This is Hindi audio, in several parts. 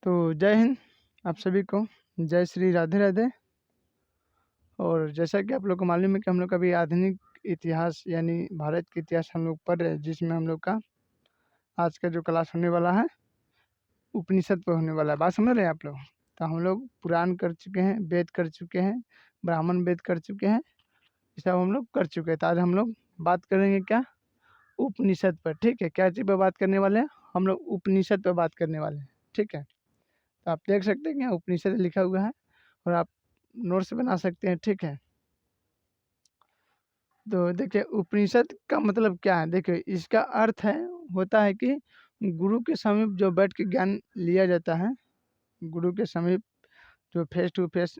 तो जय हिंद आप सभी को, जय श्री राधे राधे। और जैसा कि आप लोग को मालूम है कि हम लोग का अभी आधुनिक इतिहास यानी भारत के इतिहास हम लोग पढ़ रहे हैं, जिसमें हम लोग का आज का जो क्लास होने वाला है उपनिषद पर होने वाला है। बात समझ रहे हैं आप लोग? तो हम लोग पुराण कर चुके हैं, वेद कर चुके हैं, ब्राह्मण वेद कर चुके हैं, ये सब हम लोग कर चुके हैं। तो आज हम लोग बात करेंगे क्या? उपनिषद पर। ठीक है, क्या चीज़ पर बात करने वाले हैं? हम लोग उपनिषद पर बात करने वाले हैं। ठीक है, तो आप देख सकते हैं कि यहाँ उपनिषद लिखा हुआ है और आप नोट्स बना सकते हैं। ठीक है, तो देखिए उपनिषद का मतलब क्या है। देखिए इसका अर्थ है होता है कि गुरु के समीप जो बैठ के ज्ञान लिया जाता है, गुरु के समीप जो फेस टू फेस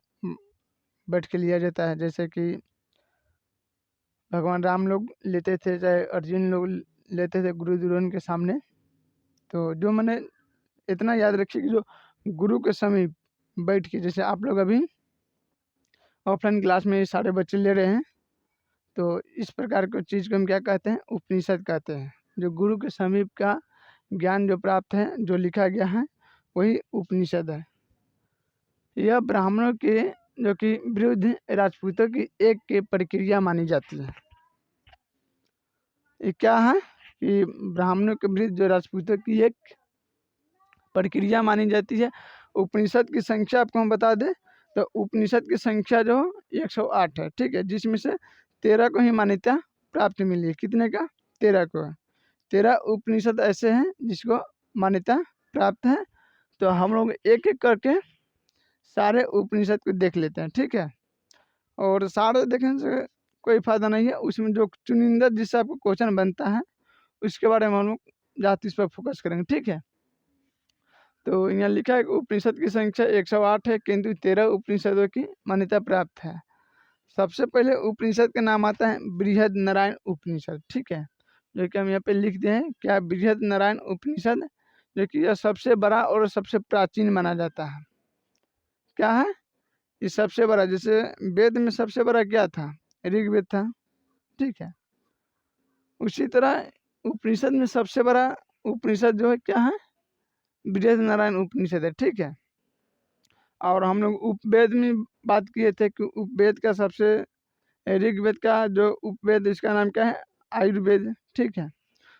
बैठ के लिया जाता है, जैसे कि भगवान राम लोग लेते थे, चाहे अर्जुन लोग लेते थे गुरु द्रोण के सामने। तो जो मैंने इतना याद रखिए कि जो गुरु के समीप बैठ के, जैसे आप लोग अभी ऑफलाइन क्लास में ये सारे बच्चे ले रहे हैं, तो इस प्रकार की चीज़ को हम क्या कहते हैं? उपनिषद कहते हैं। जो गुरु के समीप का ज्ञान जो प्राप्त है, जो लिखा गया है, वही उपनिषद है। यह ब्राह्मणों के जो कि विरुद्ध राजपूतों की एक की प्रक्रिया मानी जाती है। ये क्या है कि ब्राह्मणों के विरुद्ध जो राजपूतों की एक प्रक्रिया मानी जाती है। उपनिषद की संख्या आपको हम बता दें तो उपनिषद की संख्या जो 108 है। ठीक है, जिसमें से 13 को ही मान्यता प्राप्त मिली है। कितने का? 13 को है। 13 उपनिषद ऐसे हैं जिसको मान्यता प्राप्त है। तो हम लोग एक एक करके सारे उपनिषद को देख लेते हैं। ठीक है, और सारे देखने से कोई फायदा नहीं है, उसमें जो चुनिंदा जिससे आपको क्वेश्चन बनता है उसके बारे में हम लोग ज़्यादा इस पर फोकस करेंगे। ठीक है, तो यहाँ लिखा है कि उपनिषद की संख्या 108 है, किंतु 13 उपनिषदों की मान्यता प्राप्त है। सबसे पहले उपनिषद का नाम आता है बृहद नारायण उपनिषद। ठीक है, जो कि हम यहाँ पे लिख दिए हैं क्या? बृहद नारायण उपनिषद, जो कि यह सबसे बड़ा और सबसे प्राचीन माना जाता है। क्या है ये? सबसे बड़ा। जैसे वेद में सबसे बड़ा क्या था? ऋग्वेद था। ठीक है, उसी तरह उपनिषद में सबसे बड़ा उपनिषद जो है क्या है? बृहद नारायण उपनिषद है। ठीक है, और हम लोग उपवेद में बात किए थे कि उपवेद का सबसे ऋग्वेद का जो उपवेद इसका नाम क्या है? आयुर्वेद। ठीक है,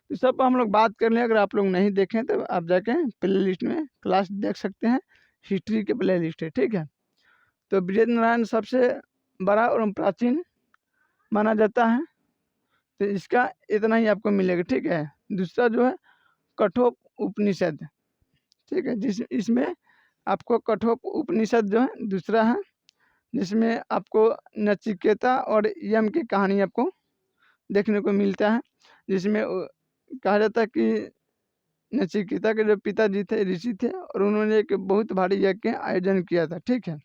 तो सब हम लोग बात कर लें। अगर आप लोग नहीं देखें तो आप जाके प्ले लिस्ट में क्लास देख सकते हैं, हिस्ट्री के प्ले लिस्ट है। ठीक है, तो बृहद नारायण सबसे बड़ा और प्राचीन माना जाता है। तो इसका इतना ही आपको मिलेगा। ठीक है, दूसरा जो है कठोप उपनिषद। ठीक है, इसमें आपको कठोप उपनिषद जो है दूसरा है, जिसमें आपको नचिकेता और यम की कहानी आपको देखने को मिलता है। जिसमें कहा जाता है कि नचिकेता के जो पिताजी थे ऋषि थे और उन्होंने एक बहुत भारी यज्ञ का आयोजन किया था। ठीक है,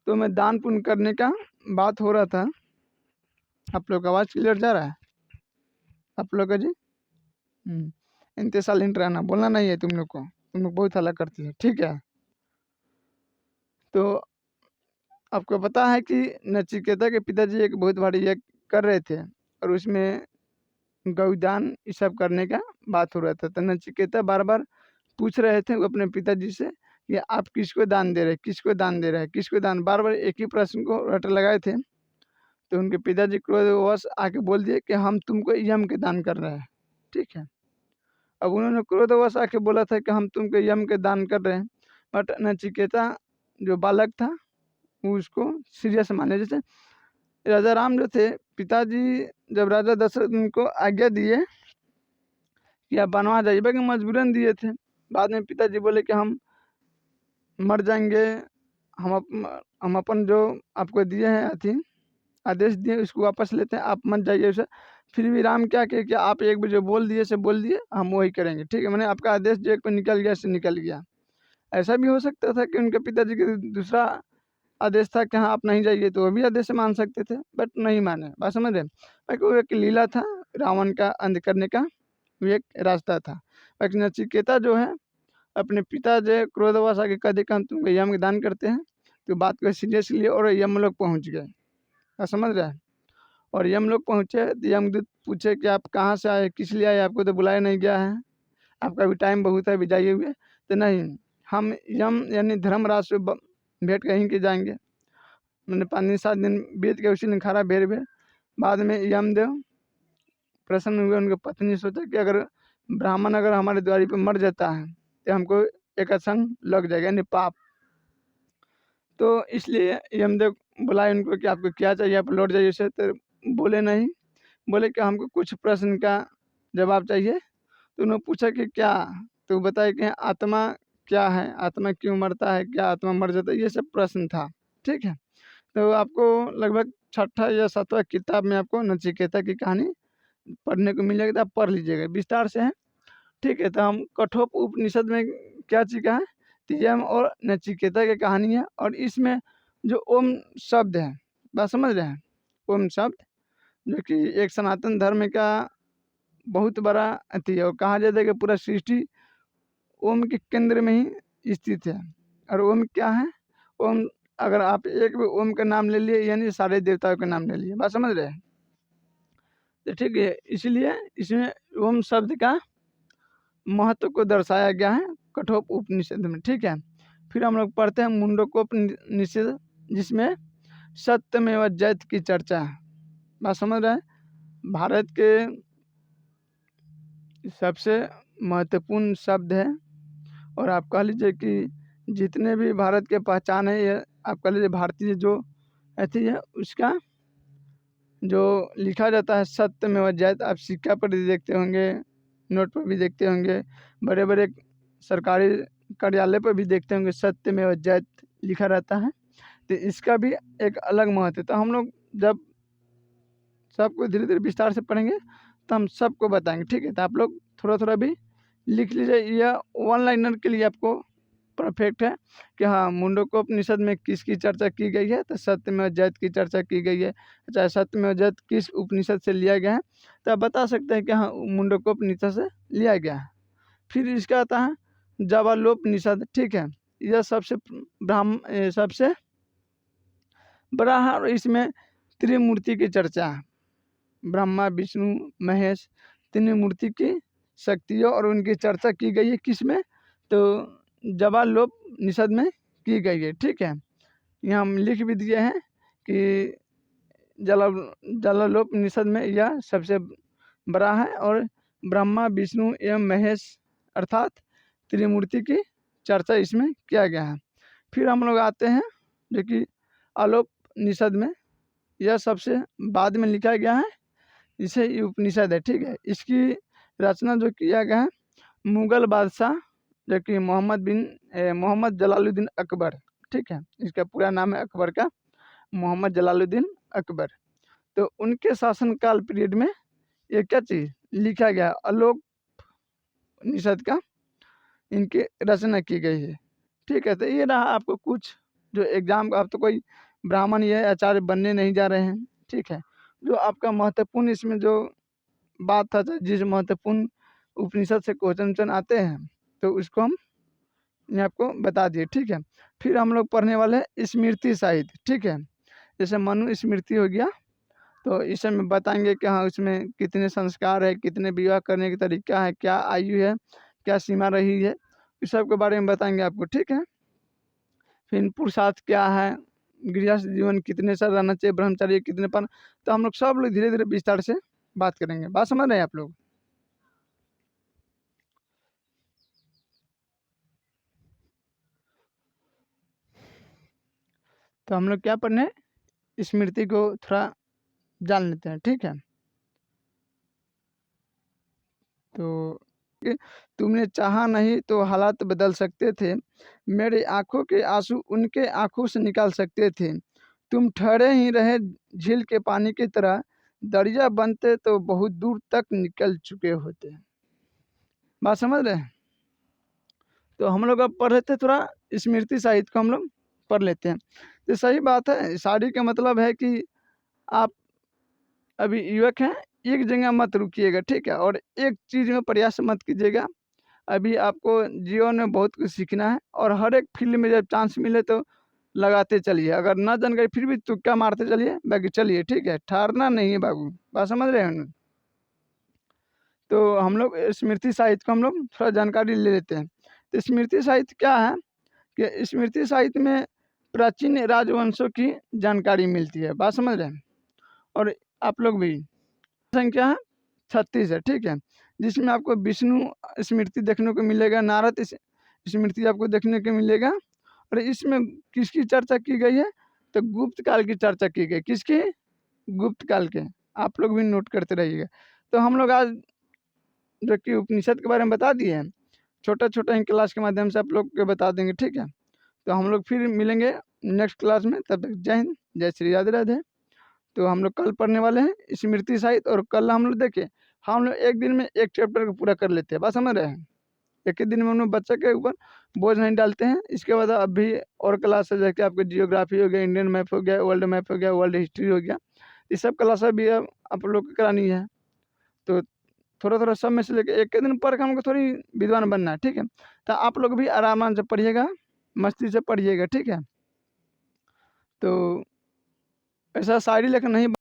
तो मैं दान पुण्य करने का बात हो रहा था। आप लोग का आवाज़ क्लियर जा रहा है आप लोग का जी? इतने साइलेंट रहना, बोलना नहीं है तुम लोग को, तुम लोग बहुत हल्ला करती है। ठीक है, तो आपको पता है कि नचिकेता के पिताजी एक बहुत भारी यज्ञ कर रहे थे और उसमें गौदान ये सब करने का बात हो रहा था। तो नचिकेता बार बार पूछ रहे थे अपने पिताजी से कि आप किसको दान दे रहे हैं, किसको दान दे रहे हैं, किसको दान, बार बार एक ही प्रश्न को रट लगाए थे। तो उनके पिताजी क्रोधवश आके बोल दिए कि हम तुमको यम के दान कर रहे हैं। ठीक है, अब उन्होंने क्रोधवश आके बोला था कि हम तुमको यम के दान कर रहे हैं, बट नचिकेता जो बालक था वो उसको सीरियस माने। जैसे राजा राम जो थे, पिताजी जब राजा दशरथ उनको आज्ञा दिए कि आप बनवा जाइए, बाकी मजबूरन दिए थे। बाद में पिताजी बोले कि हम मर जाएंगे, हम अपन जो आपको दिए हैं अथी आदेश दिए उसको वापस लेते हैं, आप मत जाइए उसे। फिर भी राम क्या कहे कि आप एक बार जो बोल दिए से बोल दिए, हम वही करेंगे। ठीक है, मैंने आपका आदेश जो एक पर निकल गया से निकल गया। ऐसा भी हो सकता था कि उनके पिताजी का दूसरा आदेश था कि हाँ आप नहीं जाइए, तो वो भी आदेश मान सकते थे, बट नहीं माने। बात समझ रहे? बाकी वो एक लीला था, रावण का अंत करने का वो एक रास्ता था। बाकी नचिकेता जो है अपने पिता जो क्रोधवश आके कह दे कि हम तुमको यम दान करते हैं, तो बात को सीरियस लिए और यम लोग पहुँच गए। बात समझ रहे हैं? और यम लोग पहुँचे तो यमदूत पूछे कि आप कहाँ से आए, किस लिए आए, आपको तो बुलाया नहीं गया है, आपका भी टाइम बहुत है, अभी जाइए हुए। तो नहीं, हम यम यानी धर्मराज से भेंट कहीं के जाएंगे। मैंने 5 दिन 7 दिन बीत गए, उसी दिन खारा भेड़ भेड़। बाद में यमदेव प्रसन्न हुए, उनकी पत्नी सोचा कि अगर ब्राह्मण अगर हमारे द्वारी पे मर जाता है तो हमको एक असंग लग जाएगा यानी पाप। तो इसलिए यमदेव बुलाए उनको कि आपको क्या चाहिए, आप लौट जाइए से। तो बोले नहीं, बोले कि हमको कुछ प्रश्न का जवाब चाहिए। तो उन्होंने पूछा कि क्या, तो बताया कि आत्मा क्या है, आत्मा क्यों मरता है, क्या आत्मा मर जाता है, ये सब प्रश्न था। ठीक है, तो आपको लगभग 6ठा या 7वां किताब में आपको नचिकेता की कहानी पढ़ने को मिलेगा, तो आप पढ़ लीजिएगा, विस्तार से है। ठीक है, तो हम कठोप उपनिषद में क्या चीज़ का है, यम और नचिकेता की कहानी है। और इसमें जो ओम शब्द है, बात समझ रहे हैं, ओम शब्द जो कि एक सनातन धर्म का बहुत बड़ा अति है, और कहा जाता है कि पूरा सृष्टि ओम के केंद्र में ही स्थित है। और ओम क्या है, ओम अगर आप एक भी ओम का नाम ले लिए यानी सारे देवताओं का नाम ले लिए, बात समझ रहे हैं। तो ठीक है, इसलिए इसमें ओम शब्द का महत्व को दर्शाया गया है कठोप उपनिषद में। ठीक है, फिर हम लोग पढ़ते हैं मुंडकोपनिषद, जिसमें सत्यमेव जयते की चर्चा है। बात समझ रहे हैं, भारत के सबसे महत्वपूर्ण शब्द है। और आप कह लीजिए कि जितने भी भारत के पहचान है, ये आप कह लीजिए भारतीय जो अथी है उसका जो लिखा जाता है सत्यमेव जयते। आप सिक्का पर भी देखते होंगे, नोट पर भी देखते होंगे, बड़े बड़े सरकारी कार्यालय पर भी देखते होंगे सत्यमेव जयते लिखा रहता है। तो इसका भी एक अलग महत्व है। तो हम लोग जब सबको धीरे धीरे विस्तार से पढ़ेंगे तो हम सबको बताएंगे। ठीक है, तो आप लोग थोड़ा थोड़ा भी लिख लीजिए, यह वन लाइनर के लिए आपको परफेक्ट है कि हाँ मुंडकोपनिषद में किसकी चर्चा की गई है, तो सत्यमेव जयते की चर्चा की गई है। चाहे सत्यमेव जयते किस उपनिषद से लिया गया है, तो आप बता सकते हैं कि हाँ मुंडकोपनिषद से लिया गया है। फिर इसका आता है जाबालोपनिषद। ठीक है, यह सबसे सबसे बड़ा है, और इसमें त्रिमूर्ति की चर्चा है। ब्रह्मा विष्णु महेश त्रिमूर्ति की शक्तियों और उनकी चर्चा की गई है किसमें, तो जाबालोपनिषद में की गई है। ठीक है, यहाँ हम लिख भी दिए हैं कि जाबालोपनिषद में यह सबसे बड़ा है, और ब्रह्मा विष्णु एवं महेश अर्थात त्रिमूर्ति की चर्चा इसमें किया गया है। फिर हम लोग आते हैं जो कि आलोपनिषद में, यह सबसे बाद में लिखा गया है, इसे ये उपनिषद है। ठीक है, इसकी रचना जो किया गया है मुगल बादशाह जो कि मोहम्मद जलालुद्दीन अकबर। ठीक है, इसका पूरा नाम है अकबर का मोहम्मद जलालुद्दीन अकबर। तो उनके शासनकाल पीरियड में ये क्या चीज़ लिखा गया, आलोपनिषद का इनकी रचना की गई है। ठीक है, तो ये रहा आपको कुछ जो एग्जाम का, आप तो कोई ब्राह्मण या आचार्य बनने नहीं जा रहे हैं। ठीक है, जो आपका महत्वपूर्ण इसमें जो बात था, जिस महत्वपूर्ण उपनिषद से क्वेश्चन आते हैं तो उसको हम ये आपको बता दिए। ठीक है, फिर हम लोग पढ़ने वाले हैं स्मृति साहित्य। ठीक है, जैसे मनु स्मृति हो गया, तो इस में बताएंगे कि हाँ उसमें कितने संस्कार है, कितने विवाह करने का तरीका है, क्या आयु है, क्या सीमा रही है, इस सब के बारे में बताएंगे आपको। ठीक है, फिर पुरुषार्थ क्या है, गृहस्थ जीवन कितने साल रहना चाहिए, ब्रह्मचर्य कितने पर, तो हम लोग सब लोग धीरे धीरे विस्तार से बात करेंगे। बात समझ रहे हैं आप लोग। तो हम लोग क्या पढ़ने, स्मृति को थोड़ा जान लेते हैं। ठीक है, तो तुमने चाहा नहीं तो हालात बदल सकते थे, मेरी आंखों के आंसू उनके आंखों से निकाल सकते थे, तुम ठहरे ही रहे झील के पानी की तरह, दरिया बनते तो बहुत दूर तक निकल चुके होते। बात समझ रहे हैं। तो हम लोग अब पढ़ रहे थे थोड़ा स्मृति साहित्य को हम लोग पढ़ लेते हैं। तो सही बात है, शादी का मतलब है कि आप अभी युवक हैं, एक जगह मत रुकिएगा। ठीक है, और एक चीज़ में प्रयास मत कीजिएगा। अभी आपको जीवन में बहुत कुछ सीखना है, और हर एक फील्ड में जब चांस मिले तो लगाते चलिए। अगर ना जानकारी फिर भी तुक्का मारते चलिए, बाकी चलिए। ठीक है, ठहरना नहीं है बाबू। बात समझ रहे हैं। तो हम लोग स्मृति साहित्य को हम लोग थोड़ा जानकारी ले लेते हैं। तो स्मृति साहित्य क्या है, कि स्मृति साहित्य में प्राचीन राजवंशों की जानकारी मिलती है। बात समझ रहे हैं? और आप लोग भी संख्या है 36 है, ठीक है, जिसमें आपको विष्णु स्मृति देखने को मिलेगा, नारद स्मृति आपको देखने को मिलेगा। और इसमें किसकी चर्चा की गई है? तो गुप्त काल की चर्चा की गई। किसकी? गुप्त काल के। आप लोग भी नोट करते रहिएगा। तो हम लोग आज जो कि उपनिषद के बारे में बता दिए हैं, छोटा छोटा ही क्लास के माध्यम से आप लोग को बता देंगे, ठीक है। तो हम लोग फिर मिलेंगे नेक्स्ट क्लास में, तब तक जय हिंद, जय श्री राधे राधे। तो हम लोग कल पढ़ने वाले हैं स्मृति साहित्य, और कल हम लोग देखिए हम लोग एक दिन में एक चैप्टर को पूरा कर लेते हैं। बस समझ रहे हैं? एक ही दिन में हम लोग बच्चे के ऊपर बोझ नहीं डालते हैं। इसके बाद अभी और क्लास है, जैसे आपको जियोग्राफी हो गया, इंडियन मैप हो गया, वर्ल्ड मैप हो गया, वर्ल्ड हिस्ट्री हो गया, ये सब क्लास भी आप लोग को करानी है। तो थोड़ा थोड़ा सब में से लेकर एक दिन पढ़ के हमको थोड़ी विद्वान बनना है, ठीक है। तो आप लोग भी आराम से पढ़िएगा, मस्ती से पढ़िएगा, ठीक है। तो ऐसा शायरी लेकर नहीं